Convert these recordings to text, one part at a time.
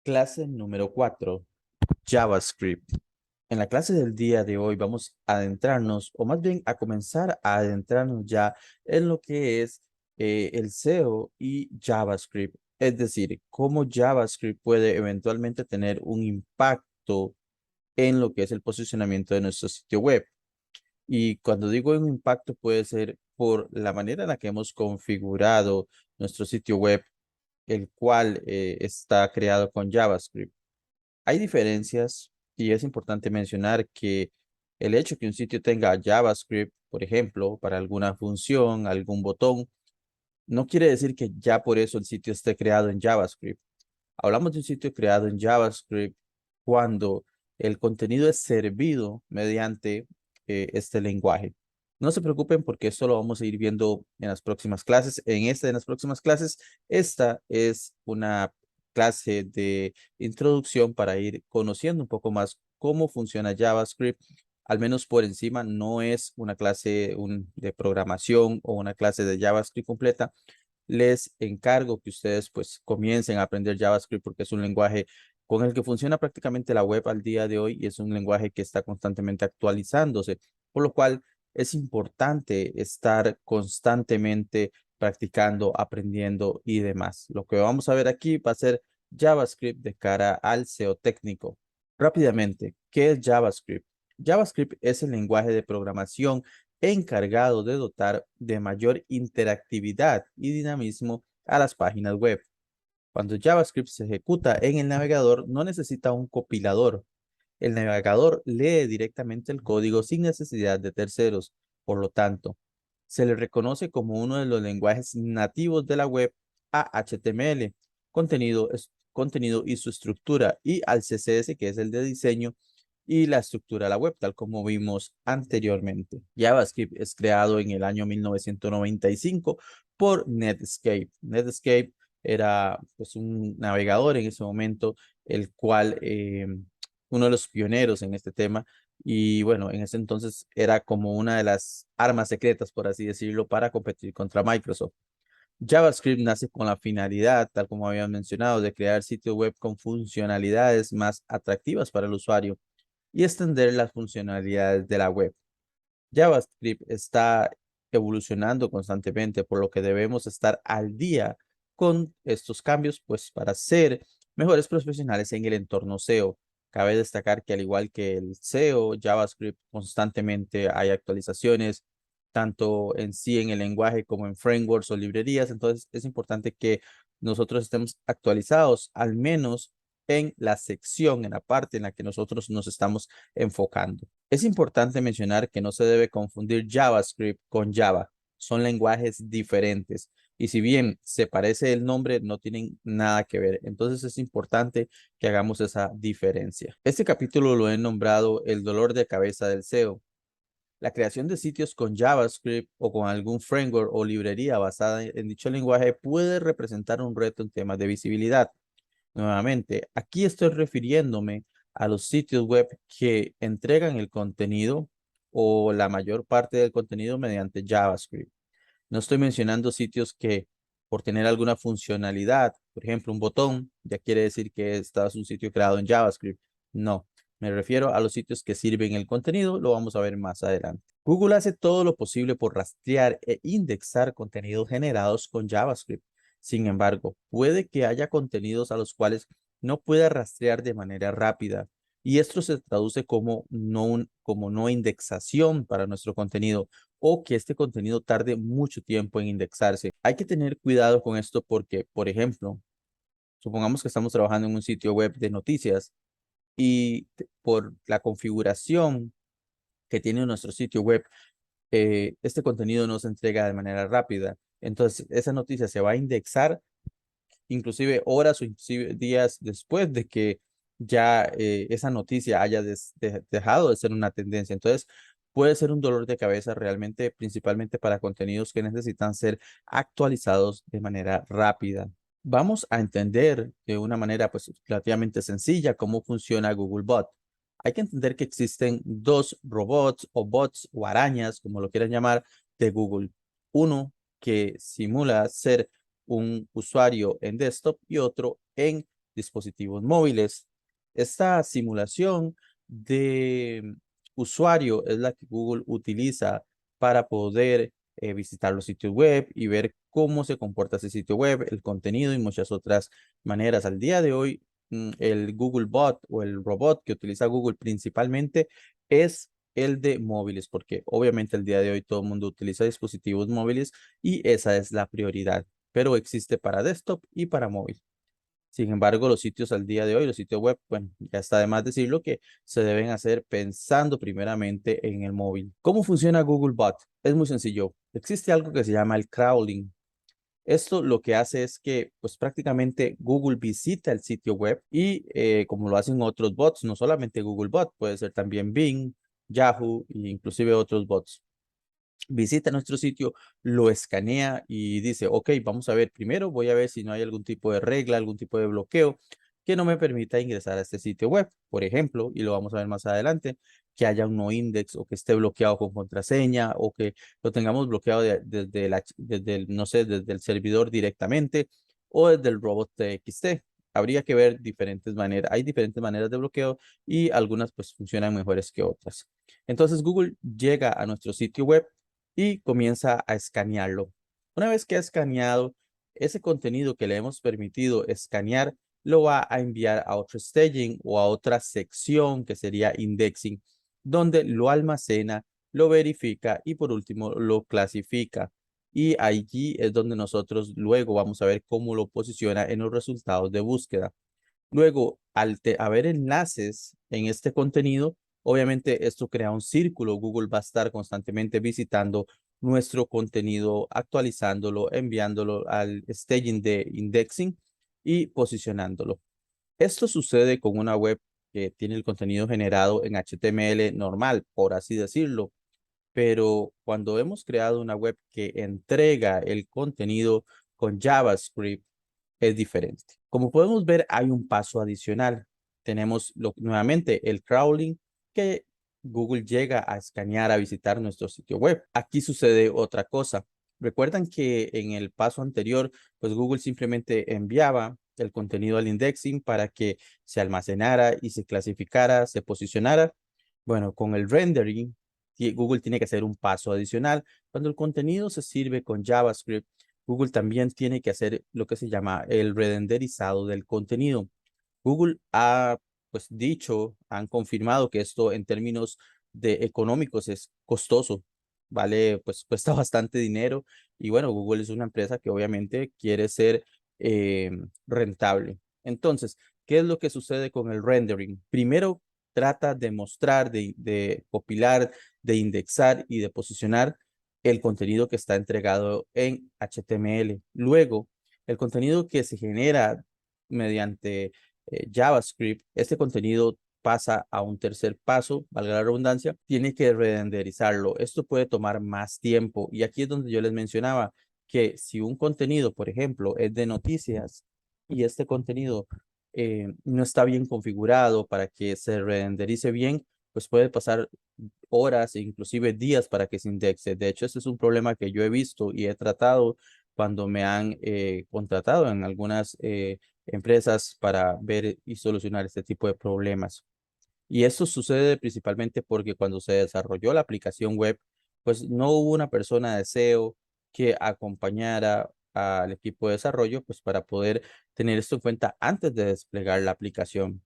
Clase número 4, JavaScript. En la clase del día de hoy vamos a adentrarnos, o más bien a comenzar a adentrarnos ya en lo que es el SEO y JavaScript. Es decir, cómo JavaScript puede eventualmente tener un impacto en lo que es el posicionamiento de nuestro sitio web. Y cuando digo un impacto puede ser por la manera en la que hemos configurado nuestro sitio web, el cual está creado con JavaScript. Hay diferencias y es importante mencionar que el hecho que un sitio tenga JavaScript, por ejemplo, para alguna función, algún botón, no quiere decir que ya por eso el sitio esté creado en JavaScript. Hablamos de un sitio creado en JavaScript cuando el contenido es servido mediante este lenguaje. No se preocupen porque esto lo vamos a ir viendo en las próximas clases. En las próximas clases, esta es una clase de introducción para ir conociendo un poco más cómo funciona JavaScript. Al menos por encima, no es una clase de programación o una clase de JavaScript completa. Les encargo que ustedes pues comiencen a aprender JavaScript porque es un lenguaje con el que funciona prácticamente la web al día de hoy y es un lenguaje que está constantemente actualizándose, por lo cual es importante estar constantemente practicando, aprendiendo y demás. Lo que vamos a ver aquí va a ser JavaScript de cara al SEO técnico. Rápidamente, ¿qué es JavaScript? JavaScript es el lenguaje de programación encargado de dotar de mayor interactividad y dinamismo a las páginas web. Cuando JavaScript se ejecuta en el navegador, no necesita un compilador. El navegador lee directamente el código sin necesidad de terceros. Por lo tanto, se le reconoce como uno de los lenguajes nativos de la web a HTML, contenido y su estructura, y al CSS, que es el de diseño y la estructura de la web, tal como vimos anteriormente. JavaScript es creado en el año 1995 por Netscape. Netscape era pues un navegador en ese momento, el cual uno de los pioneros en este tema y bueno, en ese entonces era como una de las armas secretas, por así decirlo, para competir contra Microsoft. JavaScript nace con la finalidad, tal como había mencionado, de crear sitios web con funcionalidades más atractivas para el usuario y extender las funcionalidades de la web. JavaScript está evolucionando constantemente, por lo que debemos estar al día con estos cambios, pues para ser mejores profesionales en el entorno SEO. Cabe destacar que al igual que el SEO, JavaScript constantemente hay actualizaciones, tanto en sí en el lenguaje como en frameworks o librerías. Entonces es importante que nosotros estemos actualizados, al menos en la sección, en la parte en la que nosotros nos estamos enfocando. Es importante mencionar que no se debe confundir JavaScript con Java. Son lenguajes diferentes. Y si bien se parece el nombre, no tienen nada que ver. Entonces es importante que hagamos esa diferencia. Este capítulo lo he nombrado el dolor de cabeza del SEO. La creación de sitios con JavaScript o con algún framework o librería basada en dicho lenguaje puede representar un reto en temas de visibilidad. Nuevamente, aquí estoy refiriéndome a los sitios web que entregan el contenido o la mayor parte del contenido mediante JavaScript. No estoy mencionando sitios que por tener alguna funcionalidad, por ejemplo, un botón, ya quiere decir que este es un sitio creado en JavaScript. No, me refiero a los sitios que sirven el contenido, lo vamos a ver más adelante. Google hace todo lo posible por rastrear e indexar contenidos generados con JavaScript. Sin embargo, puede que haya contenidos a los cuales no pueda rastrear de manera rápida y esto se traduce como no indexación para nuestro contenido o que este contenido tarde mucho tiempo en indexarse. Hay que tener cuidado con esto porque, por ejemplo, supongamos que estamos trabajando en un sitio web de noticias y por la configuración que tiene nuestro sitio web, este contenido no se entrega de manera rápida. Entonces, esa noticia se va a indexar inclusive horas o inclusive días después de que ya esa noticia haya dejado de ser una tendencia. Entonces, puede ser un dolor de cabeza realmente, principalmente para contenidos que necesitan ser actualizados de manera rápida. Vamos a entender de una manera pues relativamente sencilla cómo funciona Googlebot. Hay que entender que existen dos robots o bots o arañas, como lo quieran llamar, de Google. Uno que simula ser un usuario en desktop y otro en dispositivos móviles. Esta simulación de usuario es la que Google utiliza para poder visitar los sitios web y ver cómo se comporta ese sitio web, el contenido y muchas otras maneras. Al día de hoy, el Google Bot o el robot que utiliza Google principalmente es el de móviles, porque obviamente el día de hoy todo el mundo utiliza dispositivos móviles y esa es la prioridad, pero existe para desktop y para móvil. Sin embargo, los sitios al día de hoy, los sitios web, bueno, ya está de más decirlo que se deben hacer pensando primeramente en el móvil. ¿Cómo funciona Google Bot? Es muy sencillo. Existe algo que se llama el crawling. Esto lo que hace es que, pues prácticamente Google visita el sitio web y como lo hacen otros bots, no solamente Google Bot, puede ser también Bing, Yahoo e inclusive otros bots. Visita nuestro sitio, lo escanea y dice, ok, vamos a ver, primero voy a ver si no hay algún tipo de regla, algún tipo de bloqueo que no me permita ingresar a este sitio web. Por ejemplo, y lo vamos a ver más adelante, que haya un no index o que esté bloqueado con contraseña o que lo tengamos bloqueado desde el, no sé, desde el servidor directamente o desde el robot TXT. Habría que ver diferentes maneras, hay diferentes maneras de bloqueo y algunas pues funcionan mejores que otras. Entonces Google llega a nuestro sitio web y comienza a escanearlo. Una vez que ha escaneado ese contenido que le hemos permitido escanear, lo va a enviar a otro staging o a otra sección que sería indexing, donde lo almacena, lo verifica y por último lo clasifica. Y allí es donde nosotros luego vamos a ver cómo lo posiciona en los resultados de búsqueda. Luego, al haber enlaces en este contenido, obviamente esto crea un círculo. Google va a estar constantemente visitando nuestro contenido, actualizándolo, enviándolo al staging de indexing y posicionándolo. Esto sucede con una web que tiene el contenido generado en HTML normal, por así decirlo. Pero cuando hemos creado una web que entrega el contenido con JavaScript, es diferente. Como podemos ver, hay un paso adicional. Tenemos nuevamente el crawling que Google llega a escanear, a visitar nuestro sitio web. Aquí sucede otra cosa. Recuerdan que en el paso anterior, pues Google simplemente enviaba el contenido al indexing para que se almacenara y se clasificara, se posicionara. Bueno, con el rendering, Google tiene que hacer un paso adicional. Cuando el contenido se sirve con JavaScript, Google también tiene que hacer lo que se llama el renderizado del contenido. Google ha pues dicho, han confirmado que esto en términos de económicos es costoso, vale, pues cuesta bastante dinero y bueno, Google es una empresa que obviamente quiere ser eh, rentable. Entonces, ¿qué es lo que sucede con el rendering? Primero trata de mostrar, de compilar, de indexar y de posicionar el contenido que está entregado en HTML. Luego, el contenido que se genera mediante JavaScript, este contenido pasa a un tercer paso, valga la redundancia, tiene que renderizarlo. Esto puede tomar más tiempo y aquí es donde yo les mencionaba que si un contenido, por ejemplo, es de noticias y este contenido no está bien configurado para que se renderice bien, pues puede pasar horas e inclusive días para que se indexe. De hecho, este es un problema que yo he visto y he tratado cuando me han contratado en algunas empresas para ver y solucionar este tipo de problemas. Y esto sucede principalmente porque cuando se desarrolló la aplicación web, pues no hubo una persona de SEO que acompañara al equipo de desarrollo, pues para poder tener esto en cuenta antes de desplegar la aplicación.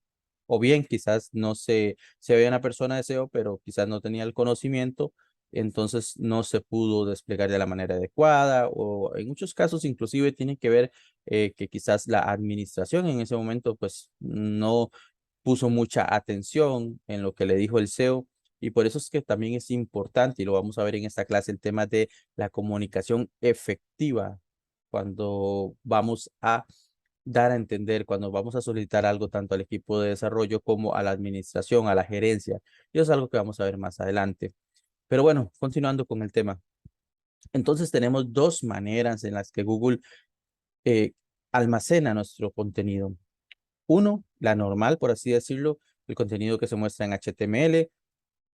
O bien quizás no se había una persona de SEO, pero quizás no tenía el conocimiento, entonces no se pudo desplegar de la manera adecuada, o en muchos casos inclusive tiene que ver que quizás la administración en ese momento pues no puso mucha atención en lo que le dijo el SEO y por eso es que también es importante, y lo vamos a ver en esta clase, el tema de la comunicación efectiva cuando vamos a dar a entender, cuando vamos a solicitar algo tanto al equipo de desarrollo como a la administración, a la gerencia. Y eso es algo que vamos a ver más adelante. Pero bueno, continuando con el tema. Entonces tenemos dos maneras en las que Google eh, almacena nuestro contenido. Uno, la normal, por así decirlo, el contenido que se muestra en HTML,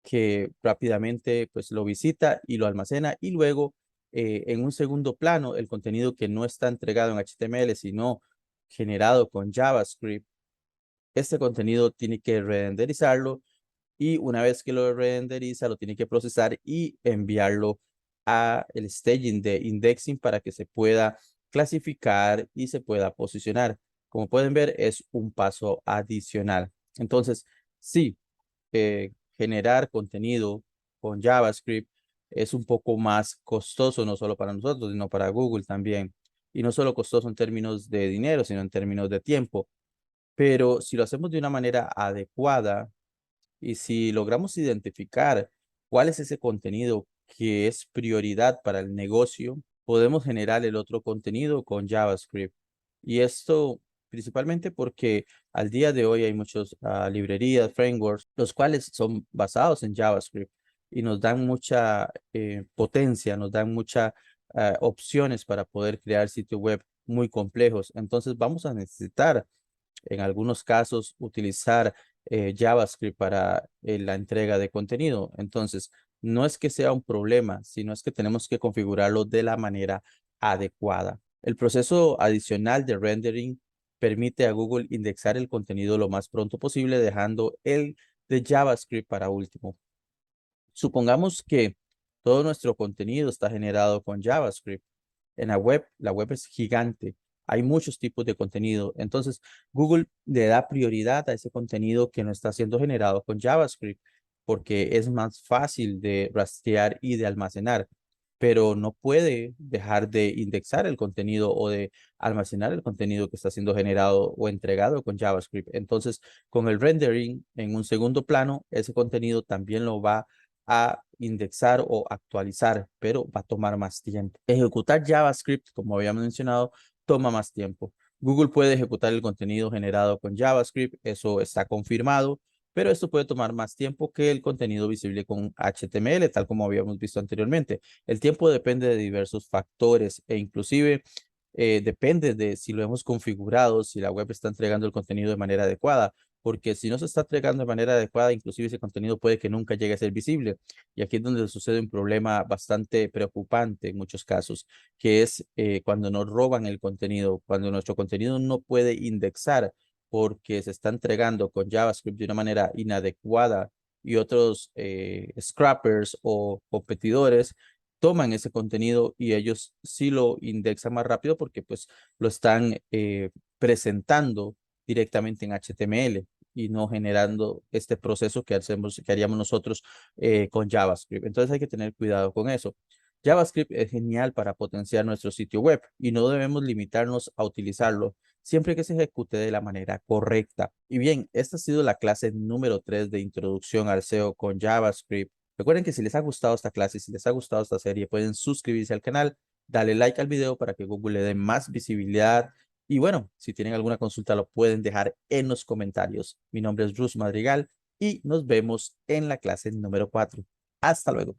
que rápidamente pues lo visita y lo almacena y luego en un segundo plano el contenido que no está entregado en HTML, sino generado con JavaScript, este contenido tiene que renderizarlo y una vez que lo renderiza, lo tiene que procesar y enviarlo a el staging de indexing para que se pueda clasificar y se pueda posicionar. Como pueden ver, es un paso adicional. Entonces, sí, generar contenido con JavaScript es un poco más costoso, no solo para nosotros, sino para Google también. Y no solo costoso en términos de dinero, sino en términos de tiempo. Pero si lo hacemos de una manera adecuada y si logramos identificar cuál es ese contenido que es prioridad para el negocio, podemos generar el otro contenido con JavaScript. Y esto principalmente porque al día de hoy hay muchas librerías, frameworks, los cuales son basados en JavaScript y nos dan mucha potencia, nos dan muchas opciones para poder crear sitios web muy complejos. Entonces vamos a necesitar en algunos casos utilizar JavaScript para la entrega de contenido. Entonces, no es que sea un problema, sino es que tenemos que configurarlo de la manera adecuada. El proceso adicional de rendering permite a Google indexar el contenido lo más pronto posible, dejando el de JavaScript para último. Supongamos que todo nuestro contenido está generado con JavaScript. En la web es gigante. Hay muchos tipos de contenido. Entonces, Google le da prioridad a ese contenido que no está siendo generado con JavaScript porque es más fácil de rastrear y de almacenar, pero no puede dejar de indexar el contenido o de almacenar el contenido que está siendo generado o entregado con JavaScript. Entonces, con el rendering en un segundo plano, ese contenido también lo va a indexar o actualizar, pero va a tomar más tiempo. Ejecutar JavaScript, como habíamos mencionado, toma más tiempo. Google puede ejecutar el contenido generado con JavaScript, eso está confirmado, pero esto puede tomar más tiempo que el contenido visible con HTML, tal como habíamos visto anteriormente. El tiempo depende de diversos factores e inclusive depende de si lo hemos configurado, si la web está entregando el contenido de manera adecuada, porque si no se está entregando de manera adecuada, inclusive ese contenido puede que nunca llegue a ser visible. Y aquí es donde sucede un problema bastante preocupante en muchos casos, que es cuando nos roban el contenido, cuando nuestro contenido no puede indexar porque se está entregando con JavaScript de una manera inadecuada y otros scrappers o competidores toman ese contenido y ellos sí lo indexan más rápido porque pues lo están presentando directamente en HTML y no generando este proceso que hacemos, que haríamos nosotros con JavaScript. Entonces hay que tener cuidado con eso. JavaScript es genial para potenciar nuestro sitio web y no debemos limitarnos a utilizarlo siempre que se ejecute de la manera correcta. Y bien, esta ha sido la clase número 3 de introducción al SEO con JavaScript. Recuerden que si les ha gustado esta clase, si les ha gustado esta serie, pueden suscribirse al canal, darle like al video para que Google le dé más visibilidad. Y bueno, si tienen alguna consulta, lo pueden dejar en los comentarios. Mi nombre es Rus Madrigal y nos vemos en la clase número 4. Hasta luego.